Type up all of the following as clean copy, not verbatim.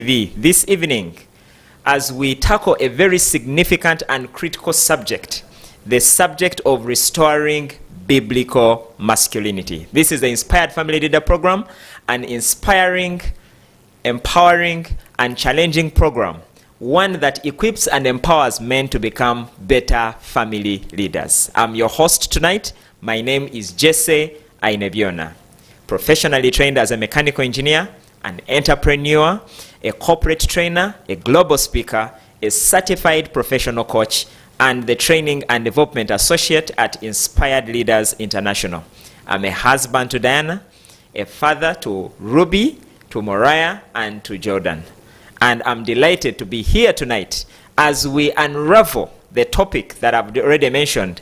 This evening, as we tackle a very significant and critical subject, the subject of restoring biblical masculinity. This is the Inspired Family Leader Program, an inspiring, empowering, and challenging program, one that equips and empowers men to become better family leaders. I'm your host tonight. My name is Jesse Ainebiona, professionally trained as a mechanical engineer, an entrepreneur, a corporate trainer, a global speaker, a certified professional coach, and the training and development associate at Inspired Leaders International. I'm a husband to Diana, a father to Ruby, to Moriah, and to Jordan. And I'm delighted to be here tonight as we unravel the topic that I've already mentioned,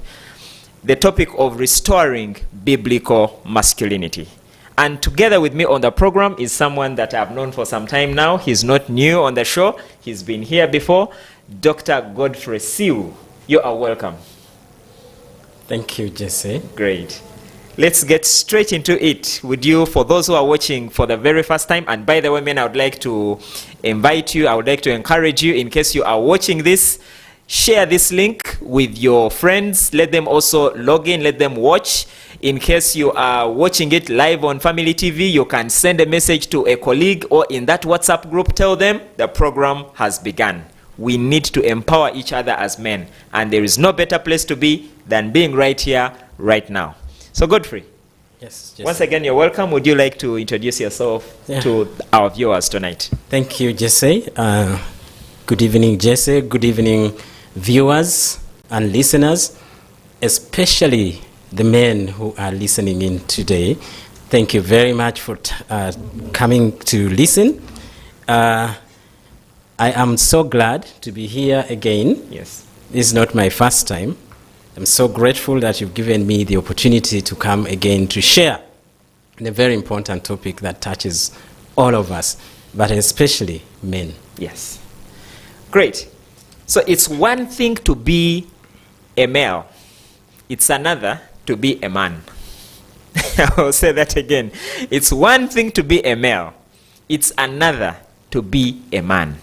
the topic of restoring biblical masculinity. And together with me on the program is someone that I've known for some time now. He's not new on the show. He's been here before. Dr. Godfrey Siu. You are welcome. Thank you, Jesse. Great. Let's get straight into it with you. For those who are watching for the very first time, and by the way, men, I would like to invite you, I would like to encourage you, in case you are watching this, share this link with your friends. Let them also log in, let them watch. In case you are watching it live on Family TV, you can send a message to a colleague or in that WhatsApp group, tell them the program has begun. We need to empower each other as men, and there is no better place to be than being right here, right now. So Godfrey, yes, once again, you're welcome. Would you like to introduce yourself to our viewers tonight? Thank you, Jesse. Good evening, Jesse. Good evening, viewers and listeners, especially the men who are listening in today. Thank you very much for coming to listen. I am so glad to be here again. Yes. This is not my first time. I'm so grateful that you've given me the opportunity to come again to share a very important topic that touches all of us, but especially men. Yes. Great. So it's one thing to be a male. It's another to be a man. I'll say that again. It's one thing to be a male. It's another to be a man.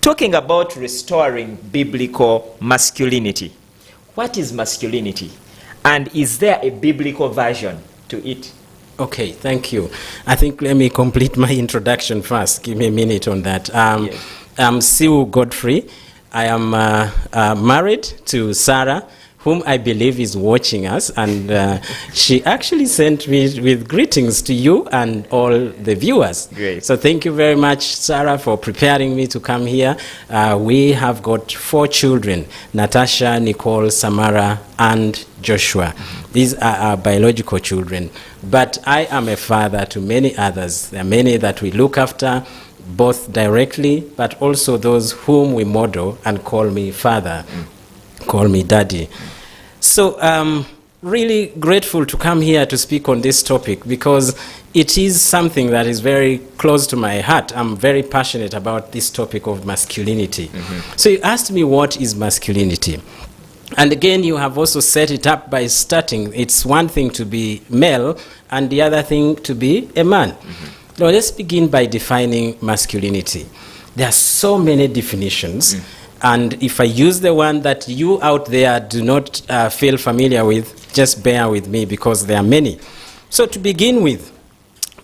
Talking about restoring biblical masculinity. What is masculinity? And is there a biblical version to it? Okay, thank you. I think let me complete my introduction first. Give me a minute on that. Yes. I'm Siu Godfrey. I am married to Sarah, whom I believe is watching us, and she actually sent me with greetings to you and all the viewers. Great. So thank you very much, Sarah, for preparing me to come here. We have got 4 children, Natasha, Nicole, Samara, and Joshua. These are our biological children. But I am a father to many others. There are many that we look after, both directly, but also those whom we model and call me father. Call me daddy. So really grateful to come here to speak on this topic because it is something that is very close to my heart. I'm very passionate about this topic of masculinity. So you asked me, what is masculinity? And again, you have also set it up by starting. It's one thing to be male and the other thing to be a man. Now let's begin by defining masculinity. There are so many definitions. And if I use the one that you out there do not feel familiar with, just bear with me because there are many. So to begin with,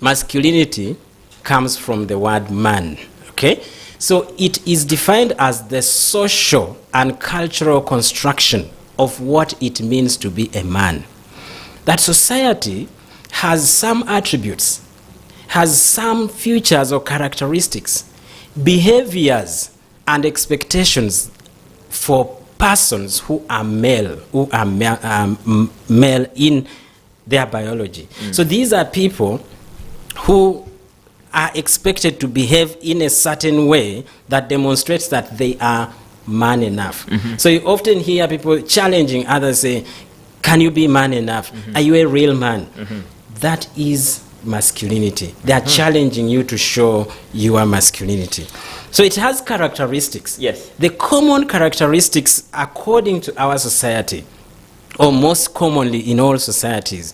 masculinity comes from the word man, okay? So it is defined as the social and cultural construction of what it means to be a man. That society has some attributes, has some features or characteristics, behaviors, and expectations for persons who are male, male in their biology. So these are people who are expected to behave in a certain way that demonstrates that they are man enough. So you often hear people challenging others, say, can you be man enough? Are you a real man? That is masculinity. They are challenging you to show your masculinity. So it has characteristics. Yes. The common characteristics according to our society, or most commonly in all societies,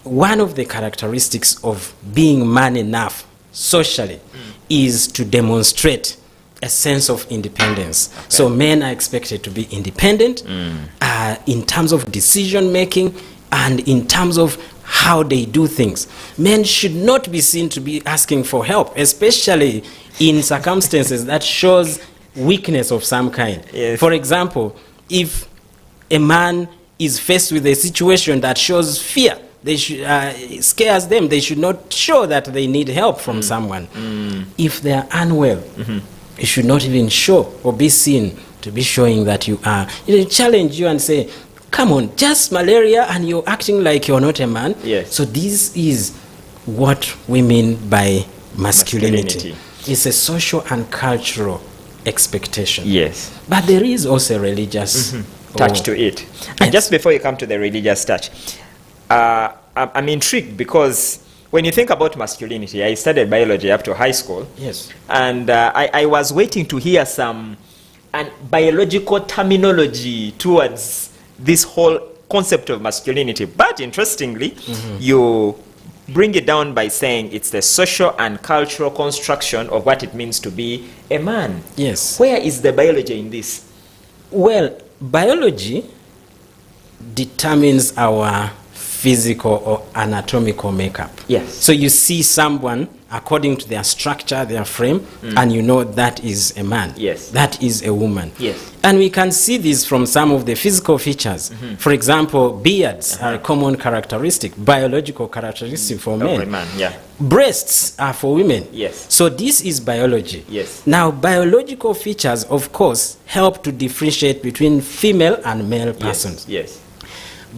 one of the characteristics of being man enough socially is to demonstrate a sense of independence. Okay. So men are expected to be independent in terms of decision making and in terms of how they do things. Men should not be seen to be asking for help, especially in circumstances that shows weakness of some kind. Yes. For example, if a man is faced with a situation that shows fear, they should, scares them, they should not show that they need help from someone. If they are unwell, you should not even show or be seen to be showing that you are. You challenge you and say, come on, just malaria, and you're acting like you're not a man. Yes. So this is what we mean by masculinity. It's a social and cultural expectation. Yes. But there is also a religious touch to it. And just before you come to the religious touch, I'm intrigued because when you think about masculinity, I studied biology up to high school. Yes. And I was waiting to hear some biological terminology towards this whole concept of masculinity. But interestingly, you bring it down by saying it's the social and cultural construction of what it means to be a man. Yes. Where is the biology in this? Well, biology determines our physical or anatomical makeup. Yes. So you see someone according to their structure, their frame, and you know that is a man. Yes. That is a woman. Yes. And we can see this from some of the physical features. For example, beards are a common characteristic, biological characteristic for men. Every man, yeah. Breasts are for women. Yes. So this is biology. Yes. Now, biological features, of course, help to differentiate between female and male persons. Yes.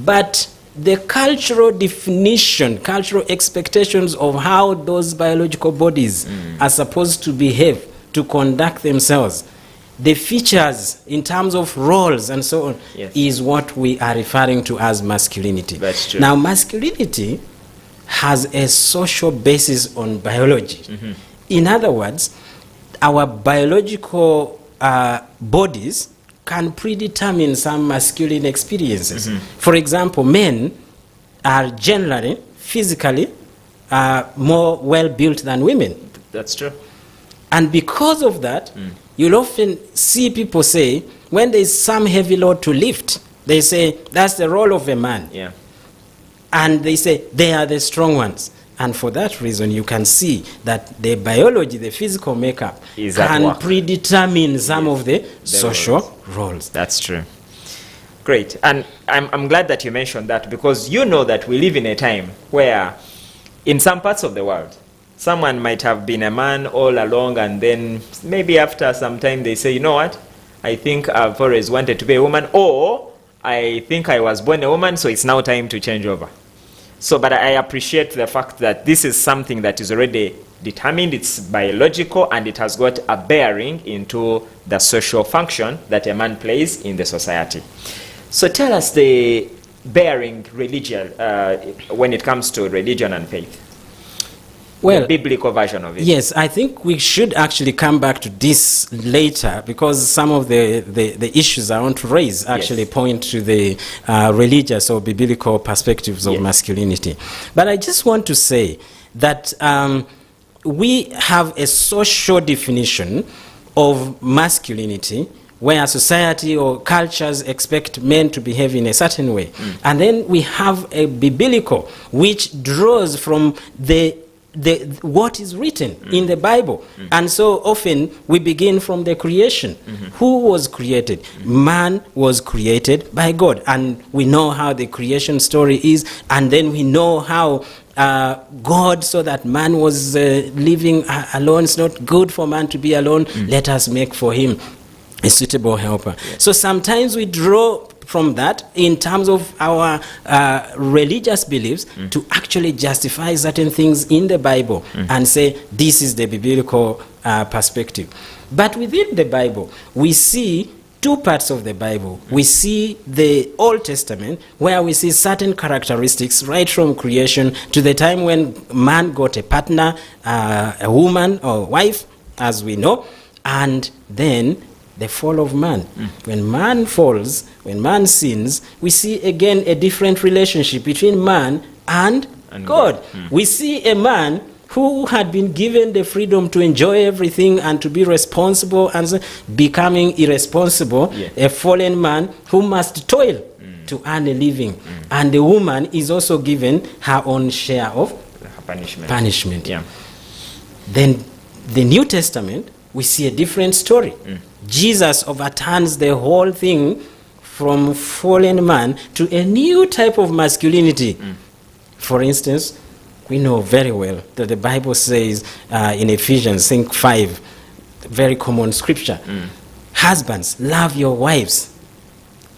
But the cultural definition, cultural expectations of how those biological bodies are supposed to behave, to conduct themselves, the features in terms of roles and so on, is what we are referring to as masculinity. That's true. Now, masculinity has a social basis on biology. In other words, our biological bodies can predetermine some masculine experiences. For example, men are generally, physically, more well-built than women. That's true. And because of that, you'll often see people say, when there's some heavy load to lift, they say, that's the role of a man. Yeah. And they say, they are the strong ones. And for that reason, you can see that the biology, the physical makeup, can predetermine some of the social roles. That's true. Great. And I'm glad that you mentioned that, because you know that we live in a time where in some parts of the world, someone might have been a man all along, and then maybe after some time they say, you know what, I think I've always wanted to be a woman, or I think I was born a woman, so it's now time to change over. So, but I appreciate the fact that this is something that is already determined, it's biological, and it has got a bearing into the social function that a man plays in the society. So tell us the bearing religion, when it comes to religion and faith. Well, the biblical version of it. Yes, I think we should actually come back to this later, because some of the issues I want to raise actually point to the religious or biblical perspectives of masculinity. But I just want to say that we have a social definition of masculinity where society or cultures expect men to behave in a certain way. And then we have a biblical which draws from what is written in the Bible. And so often we begin from the creation. Who was created? Man was created by God. And we know how the creation story is. And then we know how God saw that man was living alone. It's not good for man to be alone. Let us make for him a suitable helper. So sometimes we draw from that in terms of our religious beliefs to actually justify certain things in the Bible and say this is the biblical perspective. But within the Bible, we see two parts of the Bible. We see the Old Testament, where we see certain characteristics right from creation to the time when man got a partner, a woman or wife, as we know, and then the fall of man. When man falls, when man sins, we see again a different relationship between man and God. We see a man who had been given the freedom to enjoy everything and to be responsible, and so becoming irresponsible, a fallen man who must toil to earn a living. And the woman is also given her own share of punishment. Yeah. Then the New Testament, we see a different story. Jesus overturns the whole thing from fallen man to a new type of masculinity. For instance, we know very well that the Bible says in Ephesians 5, very common scripture, husbands, love your wives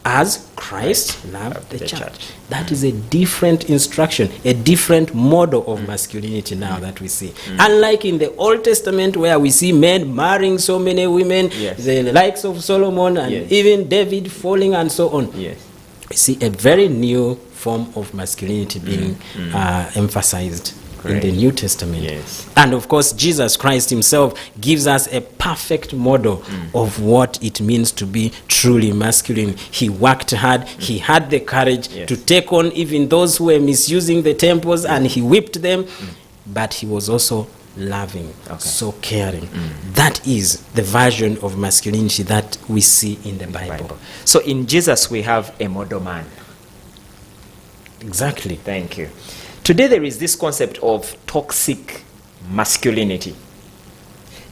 as Christ loved the church. That is a different instruction, a different model of masculinity now that we see. Unlike in the Old Testament, where we see men marrying so many women, the likes of Solomon and even David falling and so on. We see a very new form of masculinity being emphasized in the New Testament. And of course, Jesus Christ himself gives us a perfect model of what it means to be truly masculine. He worked hard, he had the courage to take on even those who were misusing the temples, and he whipped them, but he was also loving, so caring. That is the version of masculinity that we see in the Bible. So in Jesus we have a model man. Exactly. Thank you. Today there is this concept of toxic masculinity.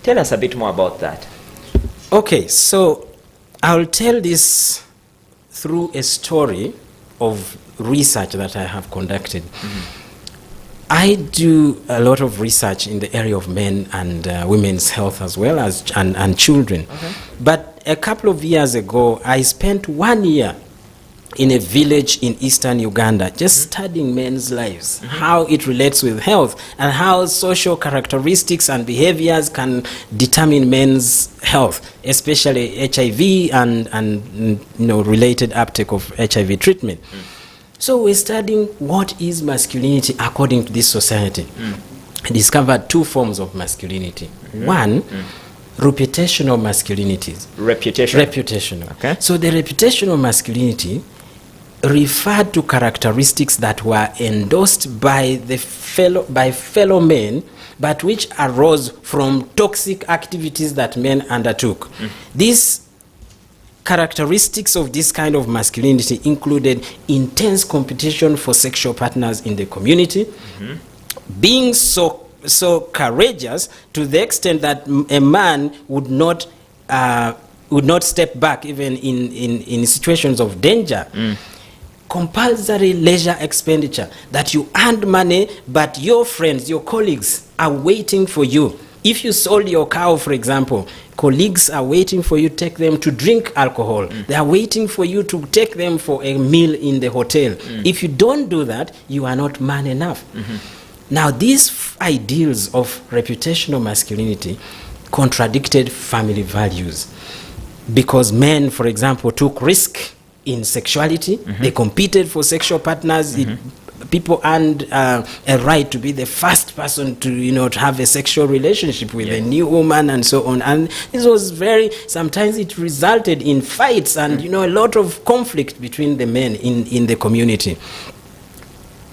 Tell us a bit more about that. Okay, so I'll tell this through a story of research that I have conducted. I do a lot of research in the area of men and women's health as well as and children. But a couple of years ago, I spent 1 year in a village in eastern Uganda, just studying men's lives, how it relates with health, and how social characteristics and behaviors can determine men's health, especially HIV and related uptake of HIV treatment. So we're studying what is masculinity according to this society. I discovered two forms of masculinity. One, reputational masculinities. Reputational. Okay. So the reputational masculinity referred to characteristics that were endorsed by fellow men, but which arose from toxic activities that men undertook. These characteristics of this kind of masculinity included intense competition for sexual partners in the community, being so courageous to the extent that a man would not step back even in situations of danger. Compulsory leisure expenditure, that you earned money but your friends, your colleagues are waiting for you. If you sold your cow, for example, colleagues are waiting for you to take them to drink alcohol. They are waiting for you to take them for a meal in the hotel. If you don't do that, you are not man enough. Now, these ideals of reputational masculinity contradicted family values, because men, for example, took risk in sexuality. They competed for sexual partners. People earned a right to be the first person to have a sexual relationship with a new woman and so on. And this was sometimes it resulted in fights and a lot of conflict between the men in the community.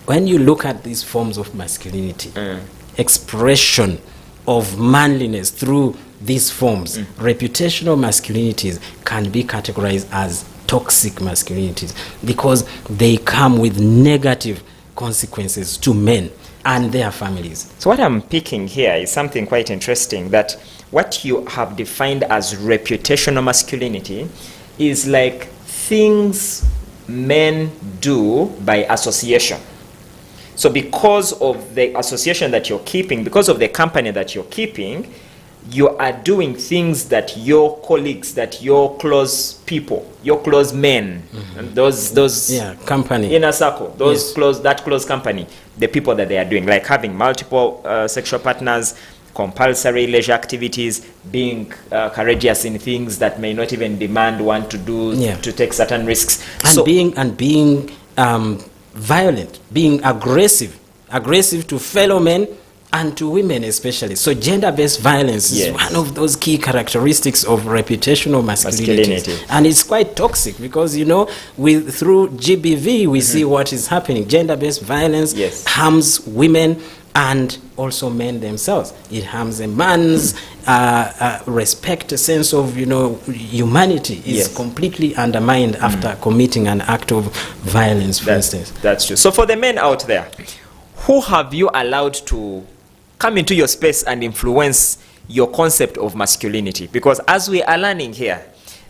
When you look at these forms of masculinity, expression of manliness through these forms, reputational masculinities can be categorized as toxic masculinities because they come with negative consequences to men and their families. So what I'm picking here is something quite interesting, that what you have defined as reputational masculinity is like things men do by association. So because of the association that you're keeping, because of the company that you're keeping, you are doing things that your colleagues, that your close people, your close men, and those company, inner circle, that close company, the people that they are doing, like having multiple sexual partners, compulsory leisure activities, being courageous in things that may not even demand one to do, to take certain risks, and being violent, being aggressive to fellow men, and to women especially. So gender-based violence is one of those key characteristics of reputational masculinity. And it's quite toxic because, you know, through GBV, we see what is happening. Gender-based violence harms women and also men themselves. It harms a man's respect, a sense of, you know, humanity is completely undermined after committing an act of violence, for instance. That's true. So for the men out there, who have you allowed to come into your space and influence your concept of masculinity? Because as we are learning here,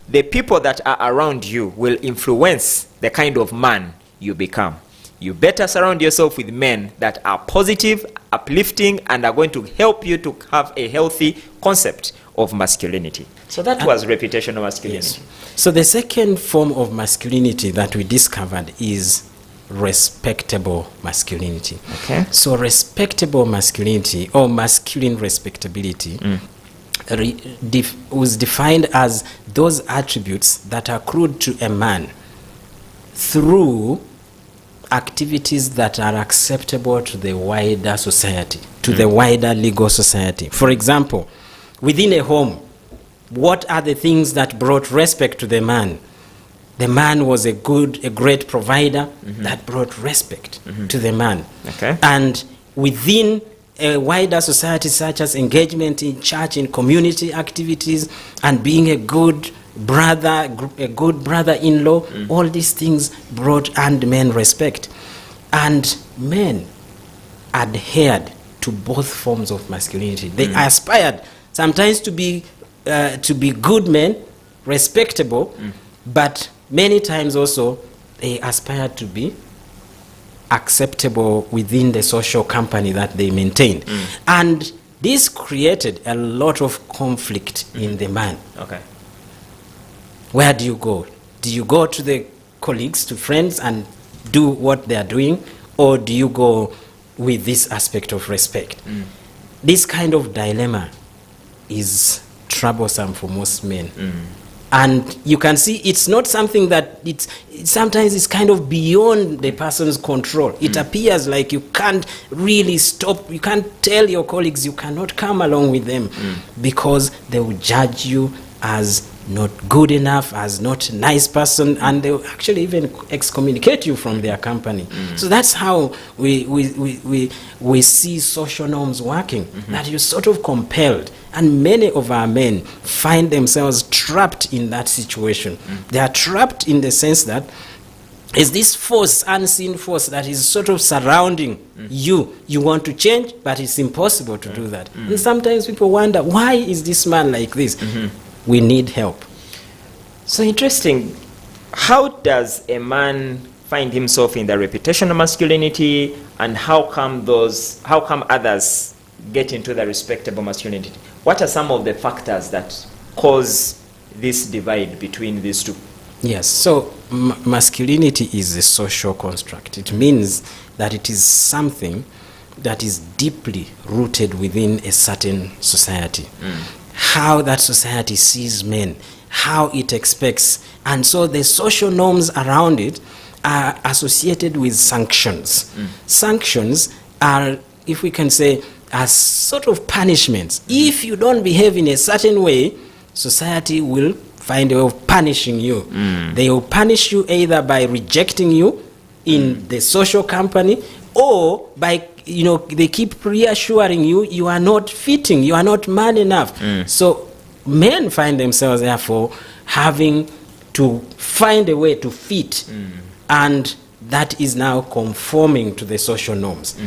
the people that are around you will influence the kind of man you become. You better surround yourself with men that are positive, uplifting, and are going to help you to have a healthy concept of masculinity. So that was reputational masculinity. So the second form of masculinity that we discovered is respectable masculinity. Okay. So respectable masculinity, or masculine respectability, was defined as those attributes that accrued to a man through activities that are acceptable to the wider society, to the wider legal society. For example, within a home, what are the things that brought respect to the man? The man was a great provider that brought respect to the man. Okay. And within a wider society, such as engagement in church, in community activities, and being a good brother-in-law, all these things brought and men respect. And men adhered to both forms of masculinity. They aspired sometimes to be good men, respectable, but many times also they aspired to be acceptable within the social company that they maintained. And this created a lot of conflict in the man. Okay. Where do you go? Do you go to the colleagues, to friends, and do what they are doing? Or do you go with this aspect of respect? This kind of dilemma is troublesome for most men. And you can see it's not something that sometimes it's kind of beyond the person's control. It appears like you can't really stop, you can't tell your colleagues you cannot come along with them because they will judge you as not good enough, as not a nice person, and they will actually even excommunicate you from their company. So that's how we see social norms working, that you're sort of compelled. And many of our men find themselves trapped in that situation. They are trapped in the sense that is this force, unseen force, that is sort of surrounding you. You want to change, but it's impossible to do that. And sometimes people wonder, why is this man like this? We need help. So interesting. How does a man find himself in the reputational masculinity, and how come others get into the respectable masculinity? What are some of the factors that cause this divide between these two? Yes, so masculinity is a social construct. It means that it is something that is deeply rooted within a certain society. How that society sees men, how it expects. And so the social norms around it are associated with sanctions. Sanctions are, if we can say, are sort of punishments. If you don't behave in a certain way, society will find a way of punishing you. They will punish you either by rejecting you in the social company, or by, you know, they keep reassuring you, you are not fitting, you are not man enough. So men find themselves therefore having to find a way to fit, and that is now conforming to the social norms.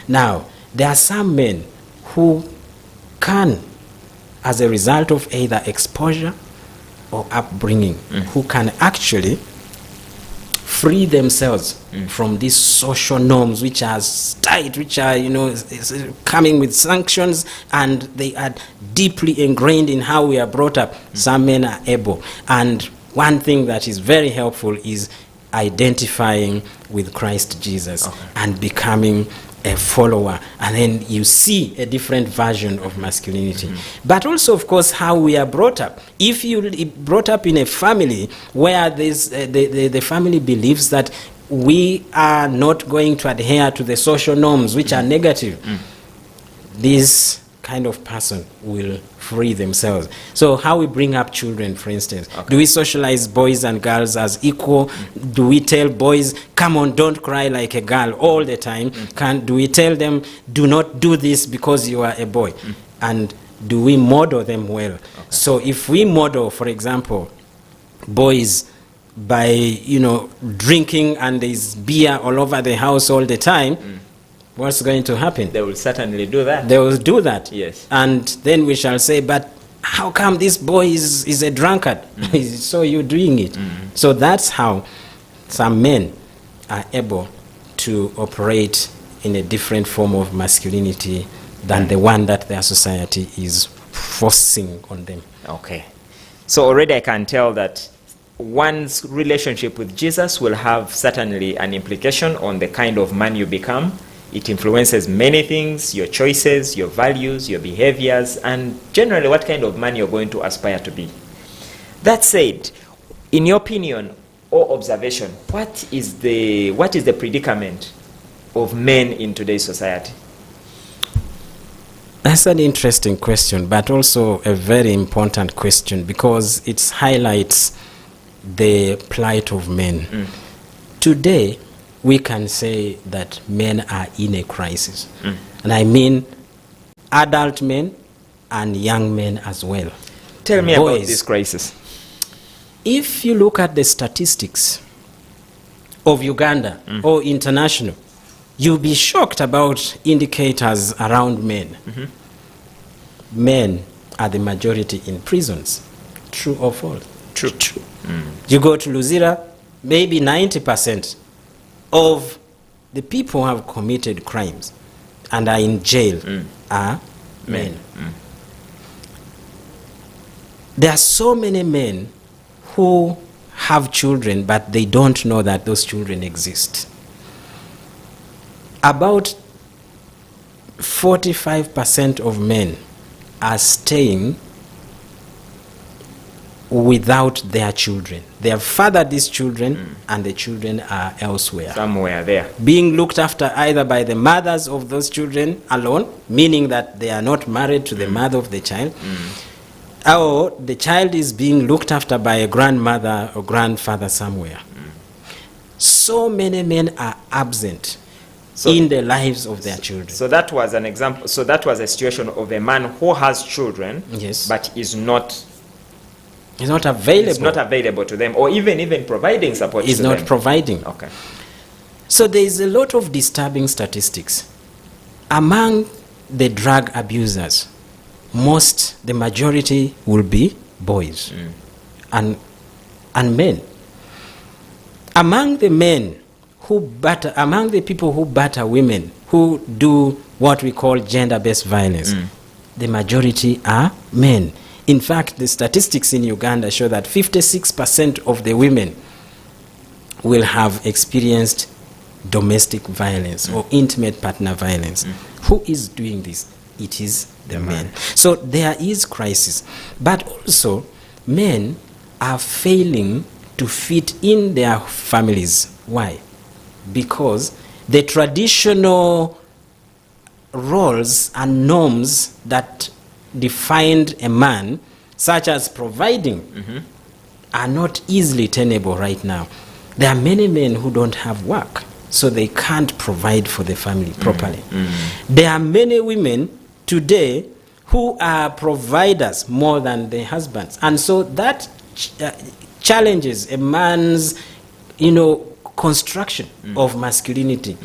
Now, there are some men who can, as a result of either exposure or upbringing, who can actually free themselves from these social norms which are tight, which are, you know, coming with sanctions, and they are deeply ingrained in how we are brought up. Some men are able. And one thing that is very helpful is identifying with Christ Jesus and becoming a follower, and then you see a different version of masculinity. But also, of course, how we are brought up. If you brought up in a family where the family believes that we are not going to adhere to the social norms which are negative, this kind of person will free themselves. So how we bring up children, for instance, do we socialize boys and girls as equal? Do we tell boys, come on, don't cry like a girl all the time? Do we tell them, do not do this because you are a boy? And do we model them well? So if we model, for example, boys by, drinking and there's beer all over the house all the time, what's going to happen? They will certainly do that. They will do that. Yes. And then we shall say, but how come this boy is a drunkard? So you're doing it. So that's how some men are able to operate in a different form of masculinity than the one that their society is forcing on them. Okay. So already I can tell that one's relationship with Jesus will have certainly an implication on the kind of man you become. It influences many things, your choices, your values, your behaviors, and generally what kind of man you're going to aspire to be. That said, in your opinion or observation, what is the predicament of men in today's society? That's an interesting question, but also a very important question because it highlights the plight of men. Today, we can say that men are in a crisis. And I mean adult men and young men as well. Tell me about this crisis. If you look at the statistics of Uganda or international, you'll be shocked about indicators around men. Men are the majority in prisons. True or false? True. You go to Luzira, maybe 90% of the people who have committed crimes and are in jail are men. There are so many men who have children, but they don't know that those children exist. About 45% of men are staying without their children. They have fathered these children and the children are elsewhere. Somewhere there. Being looked after either by the mothers of those children alone, meaning that they are not married to the mother of the child, or the child is being looked after by a grandmother or grandfather somewhere. So many men are absent in the lives of their children. So that was an example. So that was a situation of a man who has children, but is not available. It's not available to them, or even providing support. Is not providing. Okay. So there is a lot of disturbing statistics among the drug abusers. The majority will be boys and men. Among the men among the people who batter women, who do what we call gender-based violence, the majority are men. In fact, the statistics in Uganda show that 56% of the women will have experienced domestic violence or intimate partner violence. Who is doing this? It is the men. So there is crisis. But also, men are failing to fit in their families. Why? Because the traditional roles and norms that defined a man, such as providing, are not easily tenable right now. There are many men who don't have work, so they can't provide for the family properly. There are many women today who are providers more than their husbands, and so that challenges a man's construction of masculinity.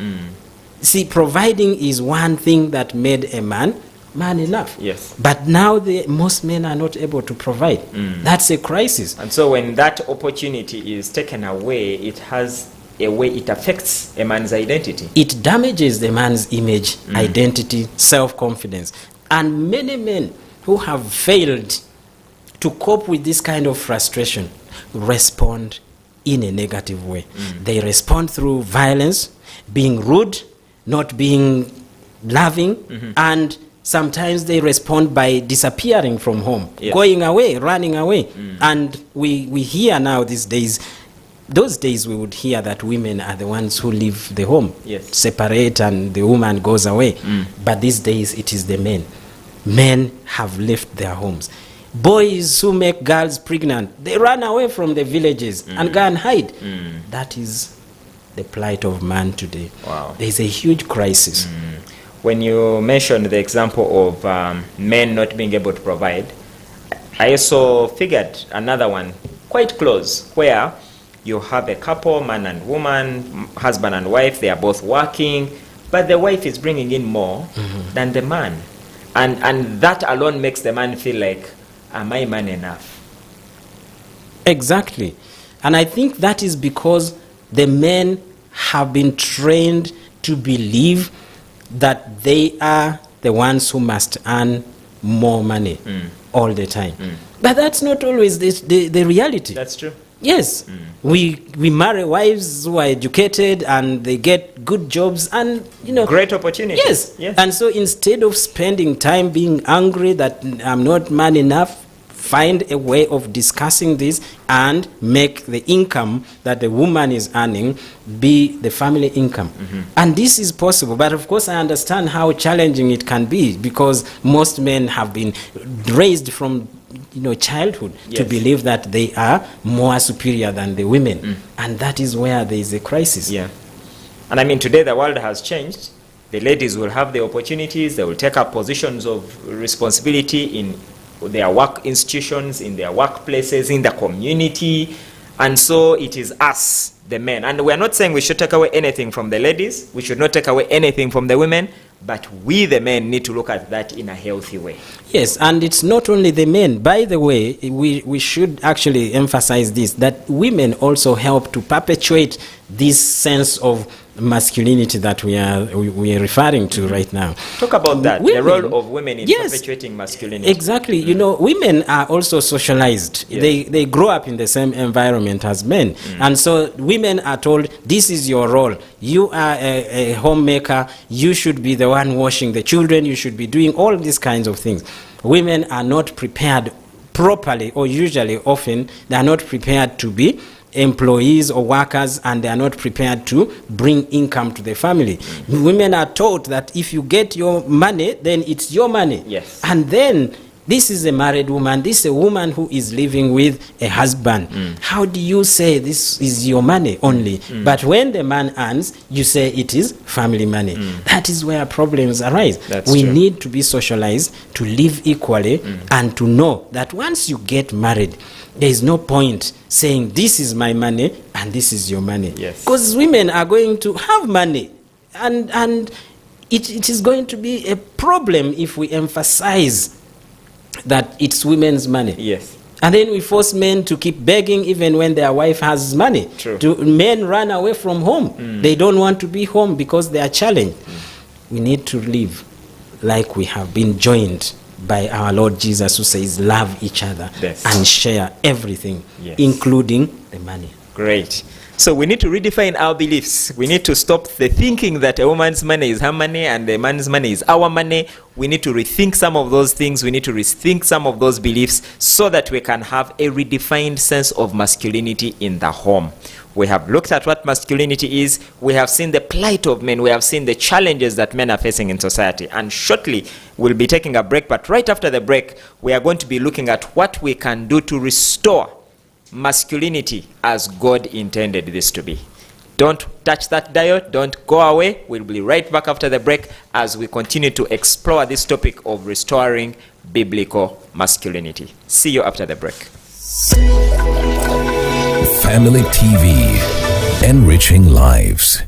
See, providing is one thing that made a man enough. Yes. But now most men are not able to provide. That's a crisis. And so when that opportunity is taken away, it has a way it affects a man's identity. It damages the man's image, identity, self-confidence. And many men who have failed to cope with this kind of frustration respond in a negative way. They respond through violence, being rude, not being loving, and sometimes they respond by disappearing from home, going away, running away. And we hear now these days those days we would hear that women are the ones who leave the home, Yes. separate, and the woman goes away. But these days it is the men. Men have left their homes. Boys who make girls pregnant, they run away from the villages and go and hide. That is the plight of man today. Wow. There is a huge crisis. When you mentioned the example of men not being able to provide, I also figured another one quite close, where you have a couple, man and woman, husband and wife, they are both working, but the wife is bringing in more than the man. And that alone makes the man feel like, am I man enough? Exactly. And I think that is because the men have been trained to believe that they are the ones who must earn more money all the time. But that's not always the reality. That's true. Yes. We marry wives who are educated and they get good jobs and, Great opportunity. Yes. And so instead of spending time being angry that I'm not man enough, find a way of discussing this and make the income that the woman is earning be the family income. And this is possible. But of course, I understand how challenging it can be, because most men have been raised from childhood to believe that they are more superior than the women. And that is where there is a crisis. Yeah. And I mean, today the world has changed. The ladies will have the opportunities. They will take up positions of responsibility in their work institutions, in their workplaces, in the community. And so it is us, the men. And we're not saying we should take away anything from the ladies. We should not take away anything from the women. But we, the men, need to look at that in a healthy way. Yes, and it's not only the men. By the way, we should actually emphasize this, that women also help to perpetuate this sense of masculinity that we are referring to right now. Talk about that, Women, the role of women in perpetuating masculinity. Exactly. Women are also socialized. They grow up in the same environment as men. And so women are told, this is your role. You are a homemaker. You should be the one washing the children. You should be doing all these kinds of things. Women are not prepared properly, or usually often they are not prepared to be employees or workers, and they are not prepared to bring income to the family. Women are taught that if you get your money, then it's your money. Yes. And then this is a married woman, this is a woman who is living with a husband. How do you say this is your money only? But when the man earns, you say it is family money. That is where problems arise. We need to be socialized to live equally and to know that once you get married, there is no point saying this is my money and this is your money. Because women are going to have money, and it is going to be a problem if we emphasize that it's women's money. And then we force men to keep begging even when their wife has money. Men run away from home. They don't want to be home because they are challenged. We need to live like we have been joined by our Lord Jesus, who says love each other and share everything, including the money. Great. So we need to redefine our beliefs. We need to stop the thinking that a woman's money is her money and a man's money is our money. We need to rethink some of those things. We need to rethink some of those beliefs so that we can have a redefined sense of masculinity in the home. We have looked at what masculinity is. We have seen the plight of men. We have seen the challenges that men are facing in society. And shortly, we'll be taking a break. But right after the break, we are going to be looking at what we can do to restore masculinity as God intended this to be. Don't touch that dial. Don't go away. We'll be right back after the break as we continue to explore this topic of restoring biblical masculinity. See you after the break. Family TV, enriching lives.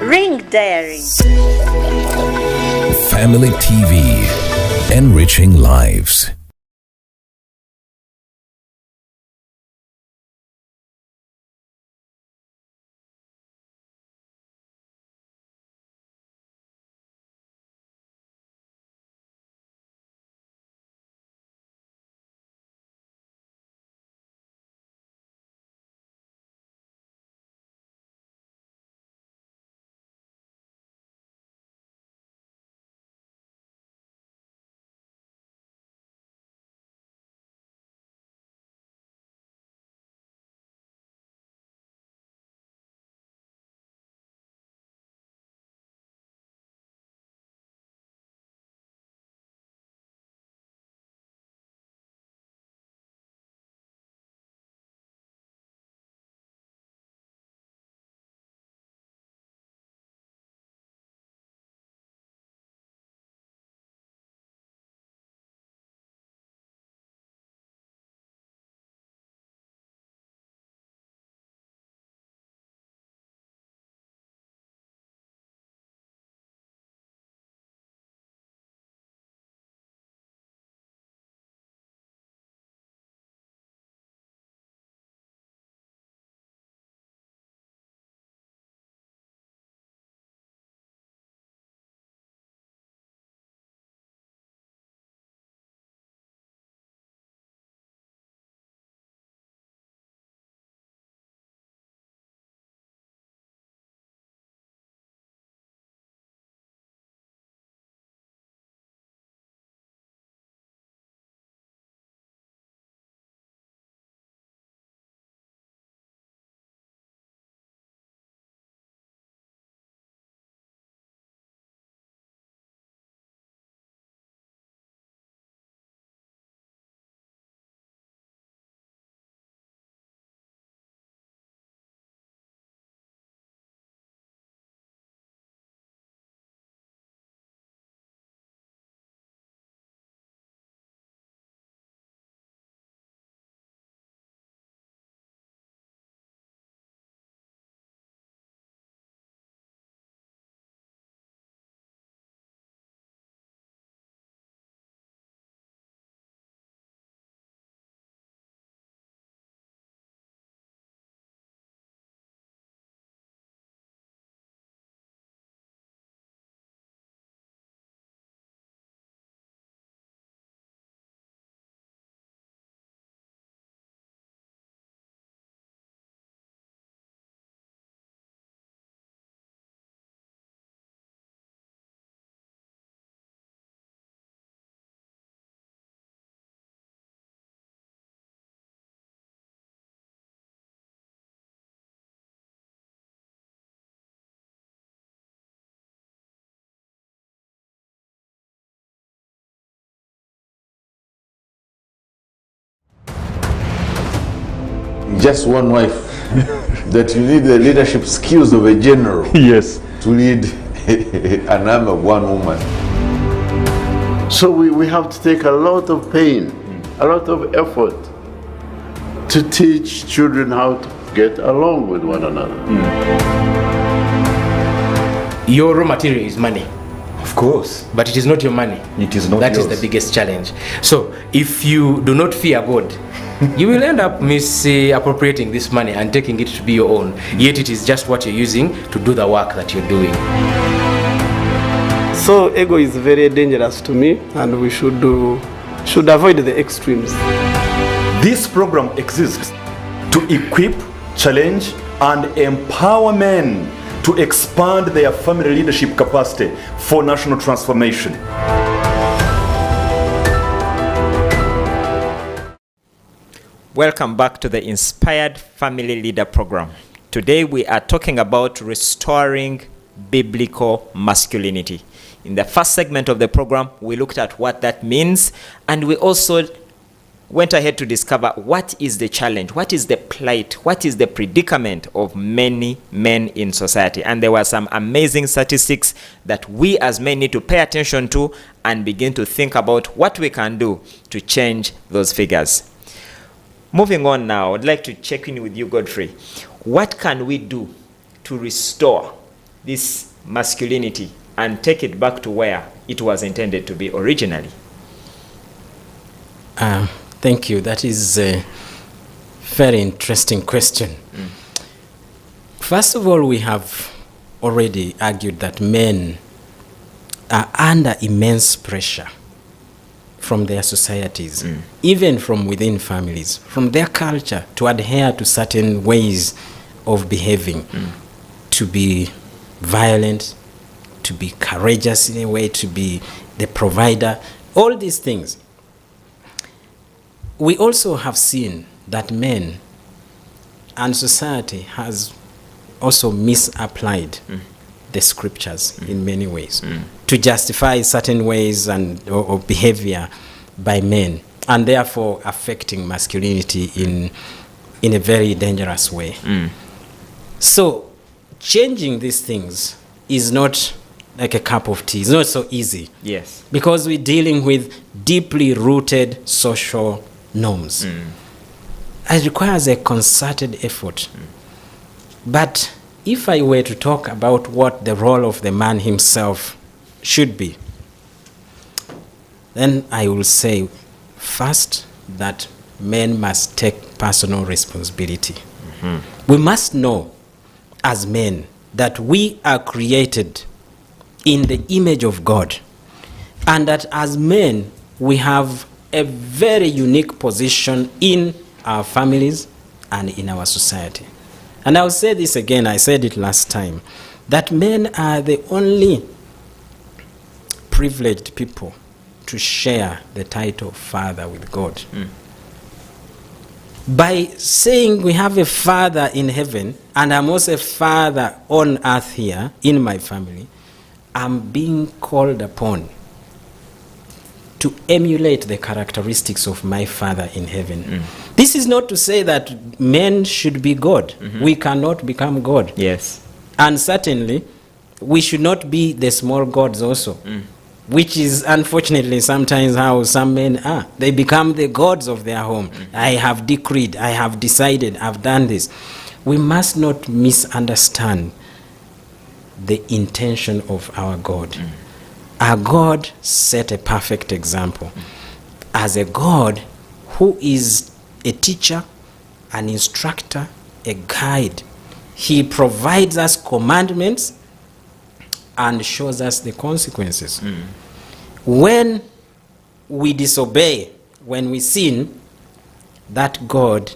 Ring Diary. Family TV, enriching lives. just one wife, that you need the leadership skills of a general Yes. to lead an army of one woman. So we have to take a lot of pain, a lot of effort to teach children how to get along with one another. Your raw material is money, Of course. but it is not your money. It is not That is yours. the biggest challenge. So if you do not fear God, you will end up misappropriating this money and taking it to be your own. Yet it is just what you're using to do the work that you're doing. So ego is very dangerous to me, and we should avoid the extremes. This program exists to equip, challenge, and empower men to expand their family leadership capacity for national transformation. Welcome back to the Inspired Family Leader Program. Today we are talking about restoring biblical masculinity. In the first segment of the program, we looked at what that means, and we also went ahead to discover what is the challenge, what is the plight, what is the predicament of many men in society. And there were some amazing statistics that we as men need to pay attention to and begin to think about what we can do to change those figures. Moving on now, I'd like to check in with you, Godfrey. What can we do to restore this masculinity and take it back to where it was intended to be originally? Thank you. That is a very interesting question. First of all, we have already argued that men are under immense pressure from their societies, even from within families, from their culture, to adhere to certain ways of behaving, to be violent, to be courageous in a way, to be the provider, all these things. We also have seen that men and society has also misapplied the scriptures in many ways to justify certain ways and or behavior by men, and therefore affecting masculinity in a very dangerous way. So changing these things is not like a cup of tea. It's not so easy. Yes. Because we're dealing with deeply rooted social norms. It requires a concerted effort. But if I were to talk about what the role of the man himself should be, then I will say first that men must take personal responsibility. We must know as men that we are created in the image of God, and that as men we have a very unique position in our families and in our society. And I'll say this again, I said it last time, that men are the only privileged people to share the title Father with God. By saying we have a Father in heaven and I'm also a father on earth here in my family, I'm being called upon to emulate the characteristics of my Father in heaven. This is not to say that men should be God. We cannot become God. Yes. And certainly, we should not be the small gods also, which is unfortunately sometimes how some men are. They become the gods of their home. I have decreed, I have decided, I've done this. We must not misunderstand the intention of our God. Our God set a perfect example as a God who is a teacher, an instructor, a guide. He provides us commandments and shows us the consequences. When we disobey, when we sin, that God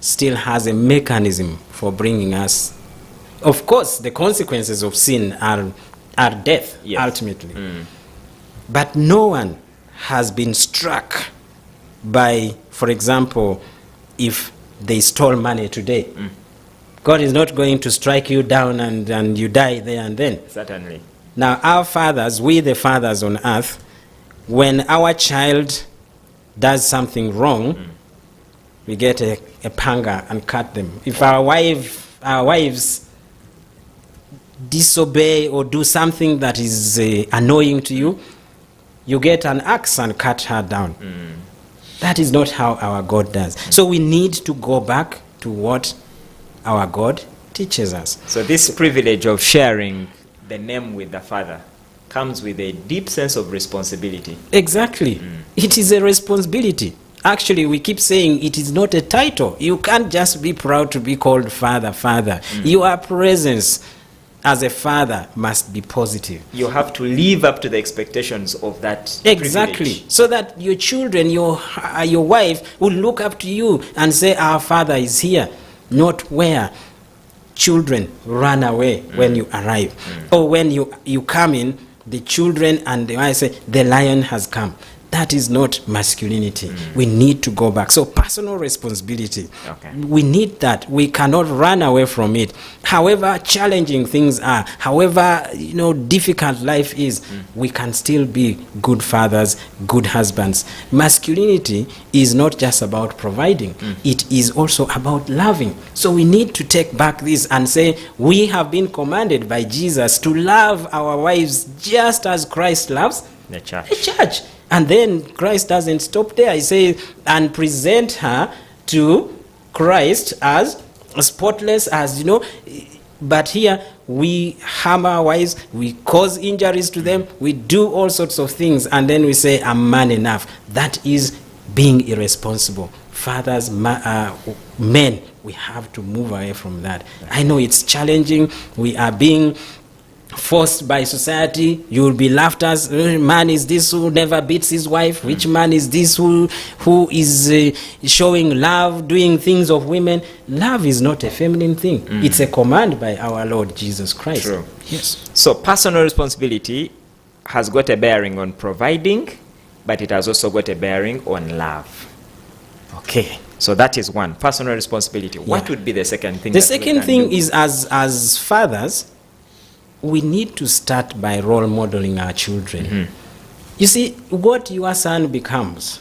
still has a mechanism for bringing us. Of course, the consequences of sin are death, ultimately. But no one has been struck by, for example, if they stole money today. God is not going to strike you down and you die there and then. Certainly. Now, our fathers, we the fathers on earth, when our child does something wrong, we get a panga and cut them. If our wives disobey or do something that is annoying to you, you get an axe and cut her down. That is not how our God does. So we need to go back to what our God teaches us. So this privilege of sharing the name with the Father comes with a deep sense of responsibility. Exactly. It is a responsibility. Actually, we keep saying it is not a title. You can't just be proud to be called Father. Your presence as a father must be positive. You have to live up to the expectations of that Exactly. privilege. So that your children, your wife will look up to you and say, our Father is here. Not where children run away when you arrive. Or when you come in, the children and the wife say, the lion has come. That is not masculinity. We need to go back. So personal responsibility. Okay. We need that. We cannot run away from it. However challenging things are, however difficult life is, we can still be good fathers, good husbands. Masculinity is not just about providing. It is also about loving. So we need to take back this and say, we have been commanded by Jesus to love our wives just as Christ loves The church. the church. And then Christ doesn't stop there. He says, and present her to Christ as spotless, as But here we harm our wives, we cause injuries to them, we do all sorts of things, and then we say, I'm man enough. That is being irresponsible. Fathers, men, we have to move away from that. I know it's challenging. We are being forced by society. You will be laughed as, man is this who never beats his wife? Which man is this who is showing love, doing things of women? Love is not a feminine thing. It's a command by our Lord Jesus Christ. True. Yes. So personal responsibility has got a bearing on providing, but it has also got a bearing on love. Okay. So that is one, personal responsibility. What would be the second thing? The second thing is, as fathers, we need to start by role modeling our children. You see, what your son becomes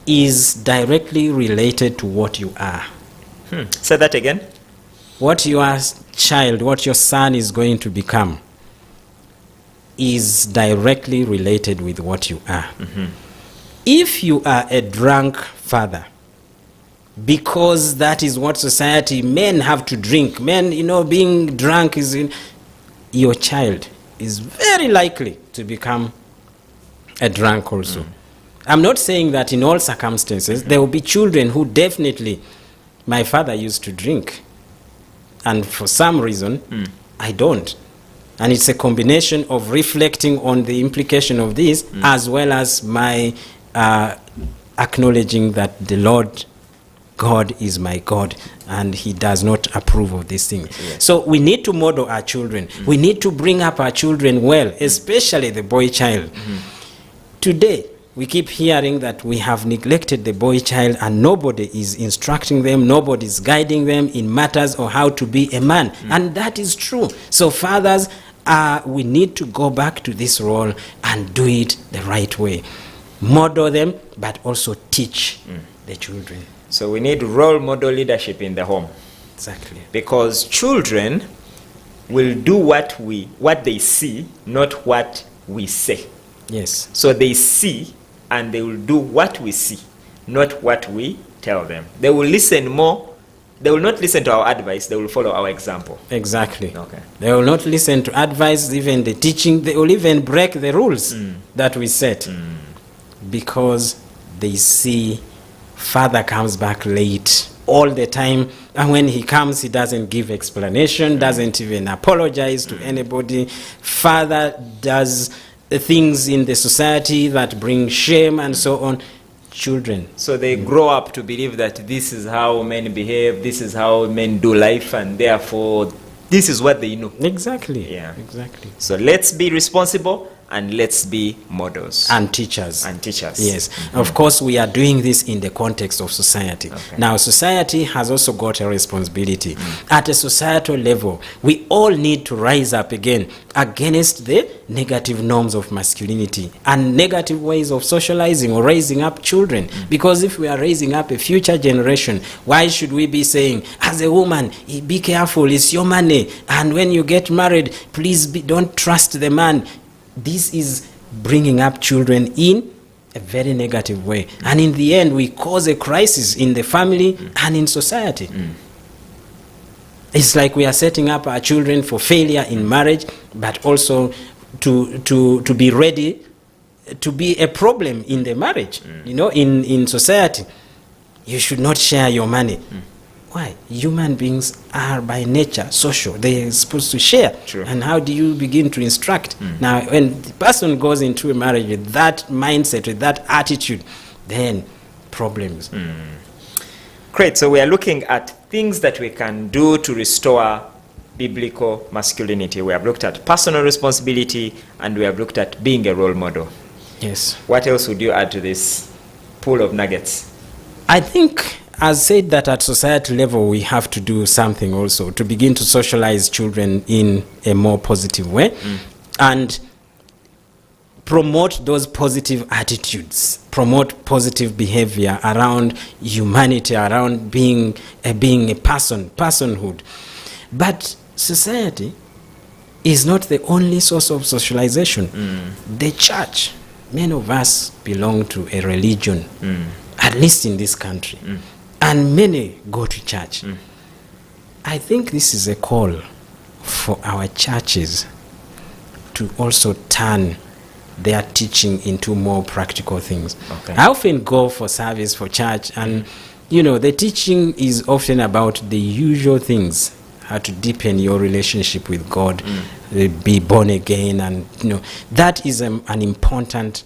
is directly related to what you are. Say that again. What your child, what your son is going to become is directly related with what you are. If you are a drunk father, because that is what society, men have to drink. Men, being drunk is your child is very likely to become a drunk also. I'm not saying that in all circumstances. There will be children who definitely, my father used to drink, and for some reason, I don't. And it's a combination of reflecting on the implication of this, as well as my acknowledging that the Lord God is my God, and he does not approve of these things. So we need to model our children. We need to bring up our children well, especially the boy child. Today, we keep hearing that we have neglected the boy child and nobody is instructing them, nobody is guiding them in matters of how to be a man. And that is true. So fathers, we need to go back to this role and do it the right way. Model them, but also teach the children. So we need role model leadership in the home. Exactly. Because children will do what they see, not what we say. Yes. So they see and they will do what we see, not what we tell them. They will listen more. They will not listen to our advice. They will follow our example. Exactly. Okay. They will not listen to advice, even the teaching. They will even break the rules that we set because they see father comes back late all the time, and when he comes, he doesn't give explanation, doesn't even apologize to anybody. Father does things in the society that bring shame and so on. Children. So they grow up to believe that this is how men behave, this is how men do life, and therefore this is what they know. Exactly. Yeah. Exactly. So let's be responsible and let's be models. And teachers. And teachers. Yes. Of course, we are doing this in the context of society. Okay. Now, society has also got a responsibility. At a societal level, we all need to rise up again against the negative norms of masculinity and negative ways of socializing or raising up children. Because if we are raising up a future generation, why should we be saying, as a woman, be careful, it's your money, and when you get married, please don't trust the man. This is bringing up children in a very negative way. And in the end, we cause a crisis in the family and in society. It's like we are setting up our children for failure in marriage, but also to be ready to be a problem in the marriage. You know, in society, you should not share your money. Why? Human beings are by nature social. They are supposed to share. True. And how do you begin to instruct? Now, when the person goes into a marriage with that mindset, with that attitude, then problems. Great. So we are looking at things that we can do to restore biblical masculinity. We have looked at personal responsibility, and we have looked at being a role model. Yes. What else would you add to this pool of nuggets? I think, as said, that at society level we have to do something also to begin to socialize children in a more positive way and promote those positive attitudes, promote positive behavior around humanity, around being a personhood. But society is not the only source of socialization. The church, many of us belong to a religion, at least in this country. And many go to church. I think this is a call for our churches to also turn their teaching into more practical things. Okay. I often go for service for church, and you know, the teaching is often about the usual things, how to deepen your relationship with God, be born again, and you know, that is an important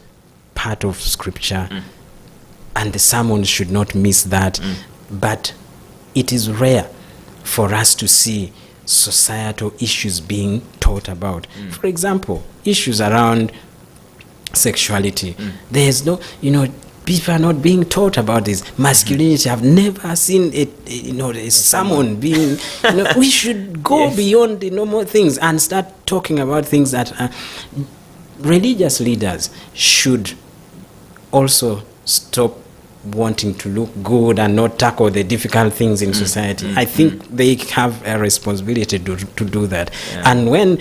part of scripture. And the sermons should not miss that. But it is rare for us to see societal issues being taught about. For example, issues around sexuality. There's no, you know, people are not being taught about this. Masculinity, I've never seen it, you know, a sermon being, you know, we should go beyond the normal things and start talking about things that religious leaders should also stop wanting to look good and not tackle the difficult things in society. I think they have a responsibility to do that. And when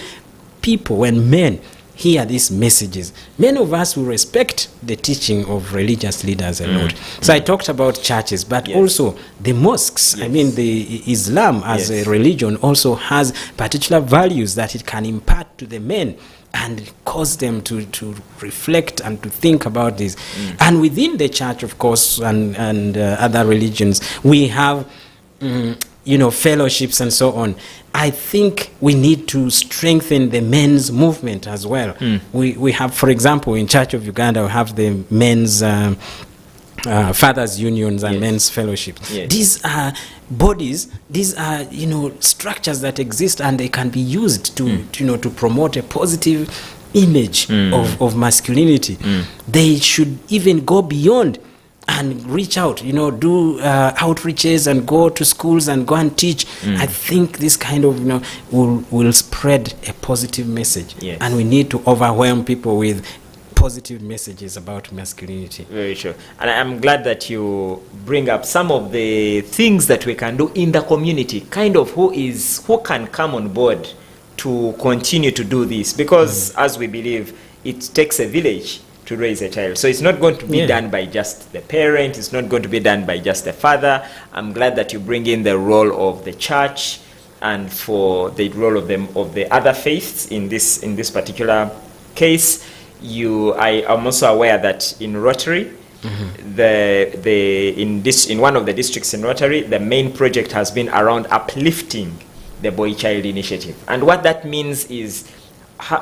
men hear these messages, many of us will respect the teaching of religious leaders a lot. So I talked about churches, but also the mosques. I mean, the Islam as a religion also has particular values that it can impart to the men and cause them to reflect and to think about this. And within the church, of course, and other religions, we have, you know, fellowships and so on. I think we need to strengthen the men's movement as well. We have, for example, in Church of Uganda, we have the men's fathers unions and men's fellowships. These are bodies, these are, you know, structures that exist, and they can be used to you know, to promote a positive image of masculinity. They should even go beyond and reach out, you know, do outreaches and go to schools and go and teach. I think this kind of, you know, will spread a positive message. And we need to overwhelm people with positive messages about masculinity. Very true. And I'm glad that you bring up some of the things that we can do in the community, kind of who can come on board to continue to do this, because as we believe, it takes a village to raise a child. So it's not going to be done by just the parent, it's not going to be done by just the father. I'm glad that you bring in the role of the church and for the role of the other faiths in this particular case. I am also aware that in Rotary, in one of the districts in Rotary, the main project has been around uplifting the boy-child initiative. And what that means is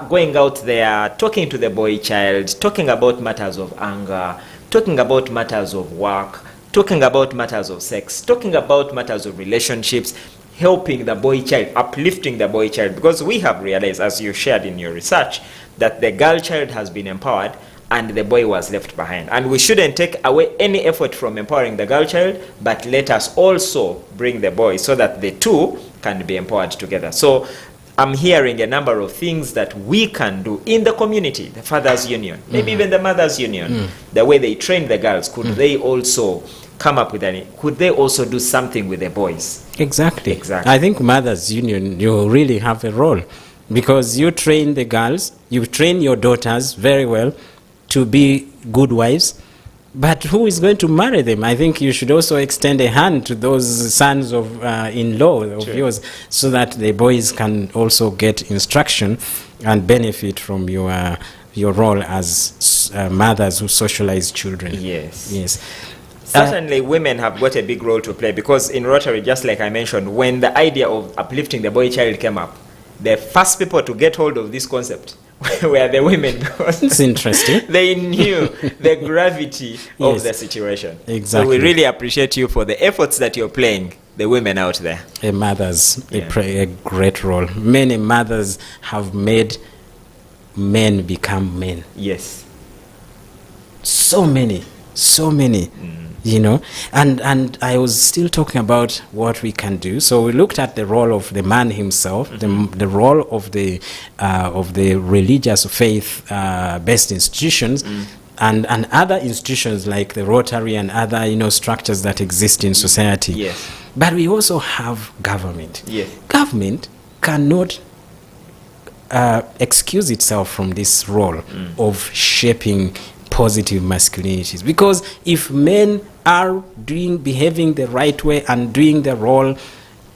going out there, talking to the boy-child, talking about matters of anger, talking about matters of work, talking about matters of sex, talking about matters of relationships, helping the boy child, uplifting the boy child, because we have realized, as you shared in your research, that the girl child has been empowered and the boy was left behind. And we shouldn't take away any effort from empowering the girl child, but let us also bring the boy so that the two can be empowered together. So I'm hearing a number of things that we can do in the community, the Fathers Union, maybe even the Mothers Union, the way they train the girls. Could they also come up with could they also do something with the boys? Exactly. I think Mothers Union, you really have a role, because you train the girls, you train your daughters very well to be good wives, but who is going to marry them? I think you should also extend a hand to those sons of in-law of yours, so that the boys can also get instruction and benefit from your role as mothers who socialize children. Yes. Certainly, women have got a big role to play, because in Rotary, just like I mentioned, when the idea of uplifting the boy child came up, the first people to get hold of this concept were the women, because it's interesting. They knew the gravity of the situation. Exactly. So we really appreciate you for the efforts that you're playing, the women out there. Mothers play a great role. Many mothers have made men become men. Yes. So many. You know, and I was still talking about what we can do. So we looked at the role of the man himself, the role of the religious faith based institutions, and other institutions like the Rotary and other structures that exist in society. Yes. But we also have government. Yes. Government cannot excuse itself from this role of shaping positive masculinities, because if men are behaving the right way and doing the role,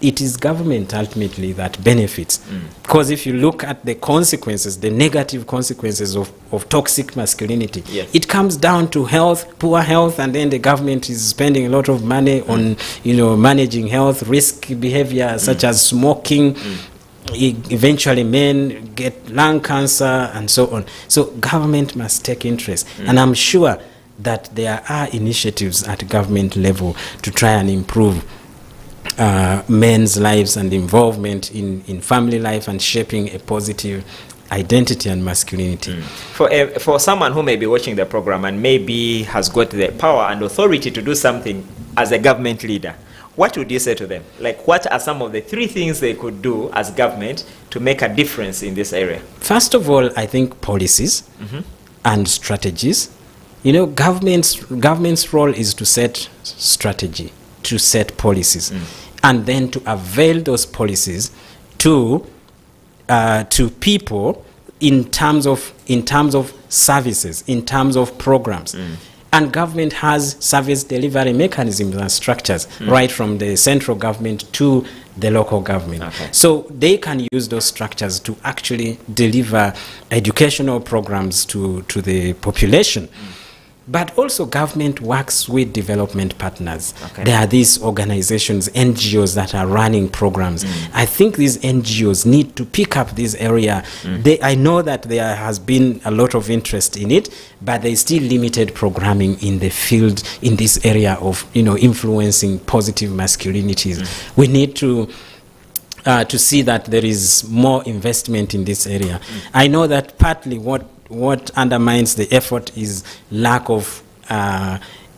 it is government ultimately that benefits. Because if you look at the consequences, the negative consequences of toxic masculinity, it comes down to health, poor health, and then the government is spending a lot of money on managing health, risk behavior such as smoking. Eventually men get lung cancer and so on. So government must take interest, and I'm sure that there are initiatives at government level to try and improve men's lives and involvement in family life and shaping a positive identity and masculinity. For someone who may be watching the program and maybe has got the power and authority to do something as a government leader, what would you say to them? Like, what are some of the 3 things they could do as government to make a difference in this area? First of all, I think policies and strategies. Government's role is to set strategy, to set policies, and then to avail those policies to people in terms of services, in terms of programs. And government has service delivery mechanisms and structures, right from the central government to the local government. Okay. So they can use those structures to actually deliver educational programs to the population. But also government works with development partners. Okay. There are these organizations, NGOs that are running programs. I think these NGOs need to pick up this area. I know that there has been a lot of interest in it, but there is still limited programming in the field, in this area of influencing positive masculinities. We need to see that there is more investment in this area. I know that partly what undermines the effort is lack of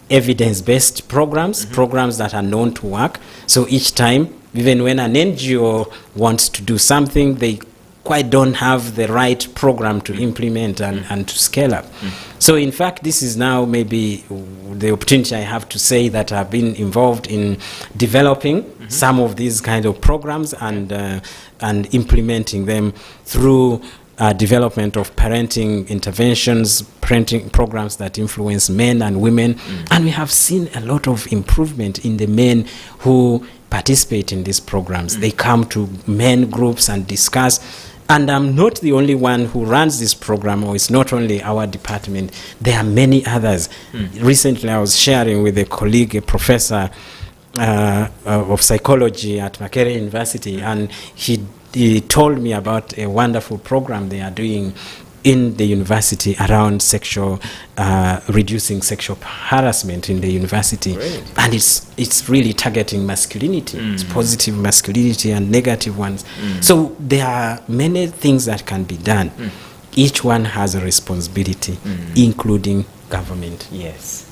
evidence-based programs that are known to work. So each time, even when an NGO wants to do something, they quite don't have the right program to implement and to scale up. So in fact, this is now maybe the opportunity I have to say that I've been involved in developing some of these kind of programs and implementing them through development of parenting interventions, parenting programs that influence men and women. And we have seen a lot of improvement in the men who participate in these programs. They come to men groups and discuss. And I'm not the only one who runs this program, or it's not only our department. There are many others. Recently, I was sharing with a colleague, a professor of psychology at Makerere University, and he told me about a wonderful program they are doing in the university around reducing sexual harassment in the university. Brilliant. And it's really targeting masculinity. It's positive masculinity and negative ones. So there are many things that can be done. Each one has a responsibility, including government. Yes.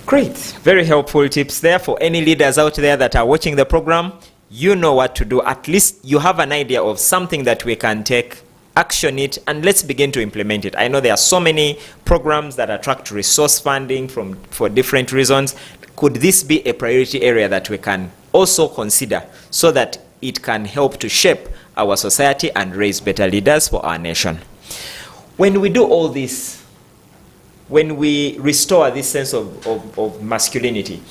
Great. Very helpful tips there for any leaders out there that are watching the program. You know what to do. At least you have an idea of something that we can take, action it, and let's begin to implement it. I know there are so many programs that attract resource funding for different reasons. Could this be a priority area that we can also consider so that it can help to shape our society and raise better leaders for our nation? When we do all this, when we restore this sense of masculinity,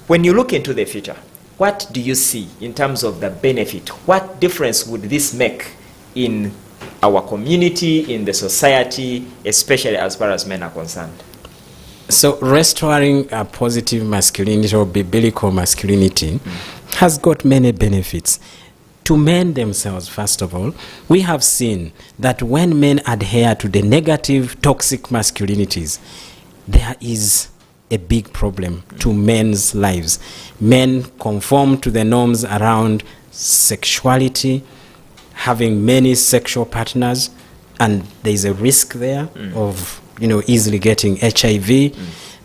when you look into the future, what do you see in terms of the benefit? What difference would this make in our community, in the society, especially as far as men are concerned? So restoring a positive masculinity or biblical masculinity has got many benefits. To men themselves, first of all, we have seen that when men adhere to the negative, toxic masculinities, there is a big problem to men's lives. Men conform to the norms around sexuality, having many sexual partners, and there's a risk there of easily getting HIV.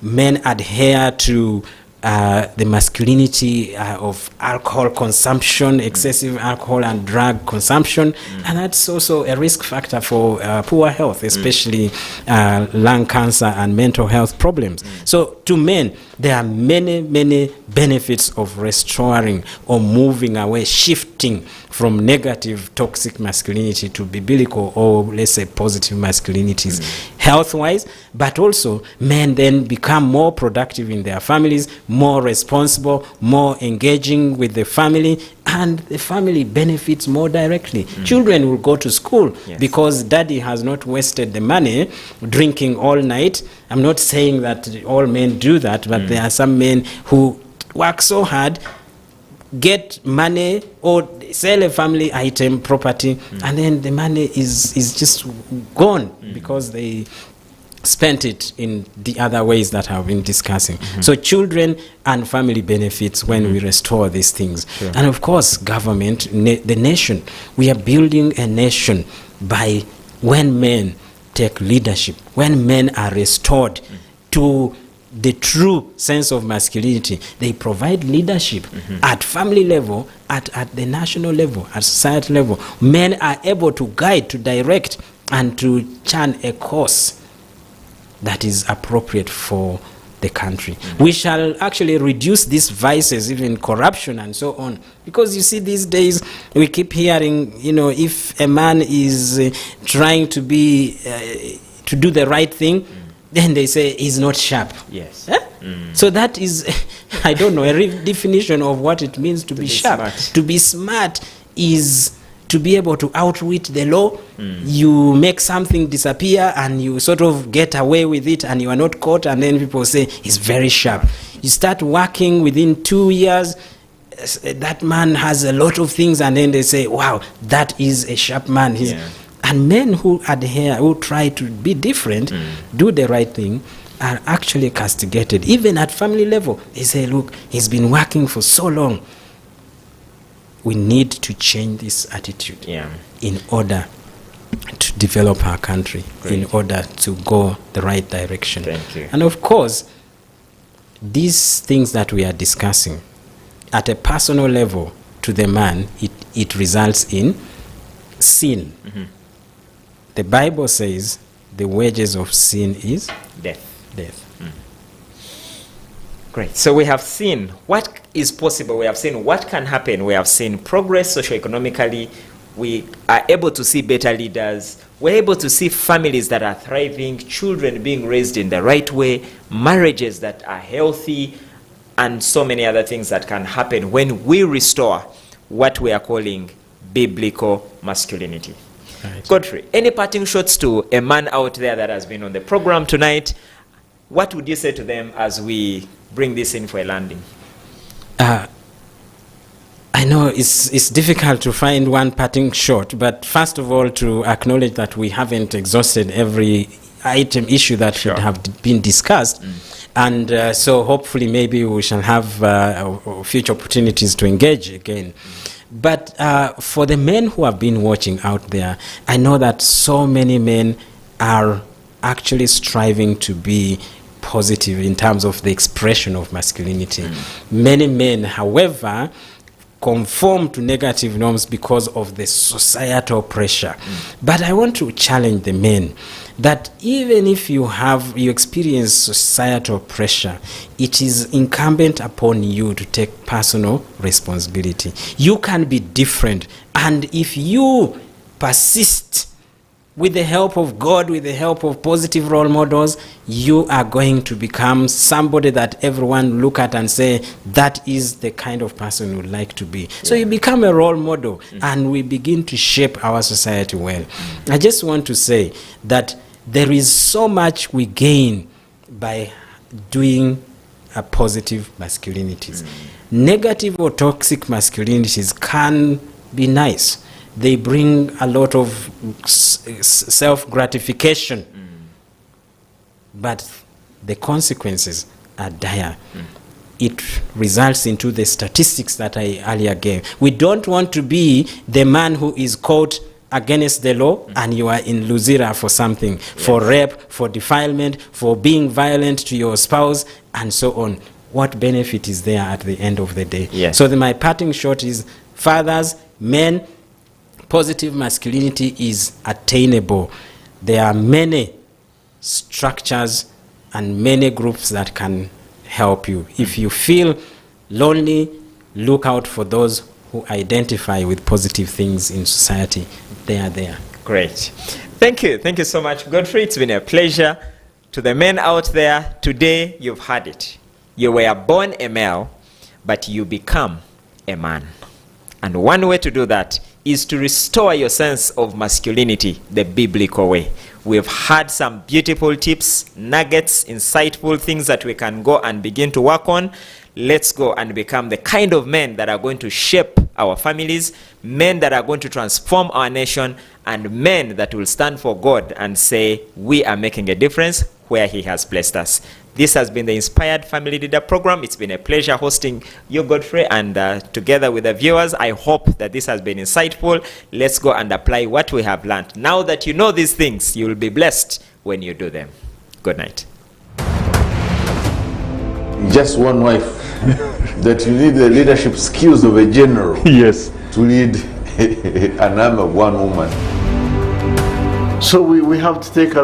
Men adhere to the masculinity of alcohol consumption, excessive alcohol and drug consumption, and that's also a risk factor for poor health, especially lung cancer and mental health problems. So to men, there are many, many benefits of restoring or moving away, shifting from negative toxic masculinity to biblical or let's say positive masculinities health-wise, but also men then become more productive in their families, more responsible, more engaging with the family, and the family benefits more directly. Children will go to school because daddy has not wasted the money drinking all night. I'm not saying that all men do that, but there are some men who work so hard, get money or sell a family item, property, and then the money is just gone because they spent it in the other ways that I've been discussing. So children and family benefits when we restore these things. And of course, government, the nation. We are building a nation by when men take leadership, when men are restored to the true sense of masculinity. They provide leadership at family level, at the national level, at society level. Men are able to guide, to direct, and to chart a course that is appropriate for the country. We shall actually reduce these vices, even corruption and so on. Because you see, these days we keep hearing, if a man is trying to do the right thing, then they say he's not sharp. Yes. So that is, I don't know, a redefinition of what it means to be sharp. Smart. To be smart is to be able to outwit the law. You make something disappear and you sort of get away with it and you are not caught, and then people say he's very sharp. You start working within 2 years, that man has a lot of things, and then they say, wow, that is a sharp man. And men who adhere, who try to be different, do the right thing, are actually castigated. Even at family level, they say, look, he's been working for so long. We need to change this attitude in order to develop our country, in order to go the right direction. Thank you. And of course, these things that we are discussing, at a personal level to the man, it results in sin. The Bible says the wages of sin is Death. death. Great. So we have seen what is possible. We have seen what can happen. We have seen progress socioeconomically. We are able to see better leaders. We're able to see families that are thriving, children being raised in the right way, marriages that are healthy, and so many other things that can happen when we restore what we are calling biblical masculinity. Right. Godfrey, any parting shots to a man out there that has been on the program tonight? What would you say to them as we bring this in for a landing? I know it's difficult to find one parting shot, but first of all, to acknowledge that we haven't exhausted every issue that should have been discussed. And so hopefully maybe we shall have future opportunities to engage again. But for the men who have been watching out there, I know that so many men are actually striving to be positive in terms of the expression of masculinity. Many men, however, conform to negative norms because of the societal pressure. But I want to challenge the men that even if you experience societal pressure, it is incumbent upon you to take personal responsibility. You can be different, and if you persist with the help of God, with the help of positive role models, you are going to become somebody that everyone look at and say, that is the kind of person you would like to be. So you become a role model, and we begin to shape our society well. I just want to say that there is so much we gain by doing a positive masculinities. Negative or toxic masculinities can be nice. They bring a lot of self-gratification. But the consequences are dire. It results into the statistics that I earlier gave. We don't want to be the man who is caught against the law and you are in Luzira for something, for rape, for defilement, for being violent to your spouse, and so on. What benefit is there at the end of the day? So my parting shot is, fathers, men, positive masculinity is attainable. There are many structures and many groups that can help you. If you feel lonely, look out for those who identify with positive things in society. They are there. Great. Thank you. Thank you so much, Godfrey. It's been a pleasure. To the men out there, today you've had it. You were born a male, but you become a man. And one way to do that is to restore your sense of masculinity the biblical way. We've had some beautiful tips, nuggets, insightful things that we can go and begin to work on. Let's go and become the kind of men that are going to shape our families, men that are going to transform our nation, and men that will stand for God and say, we are making a difference where He has placed us. This has been the Inspired Family Leader Program. It's been a pleasure hosting you, Godfrey, and together with the viewers, I hope that this has been insightful. Let's go and apply what we have learned. Now that you know these things, you will be blessed when you do them. Good night. Just one wife. That you need the leadership skills of a general. Yes. To lead an army of one woman. So we have to take a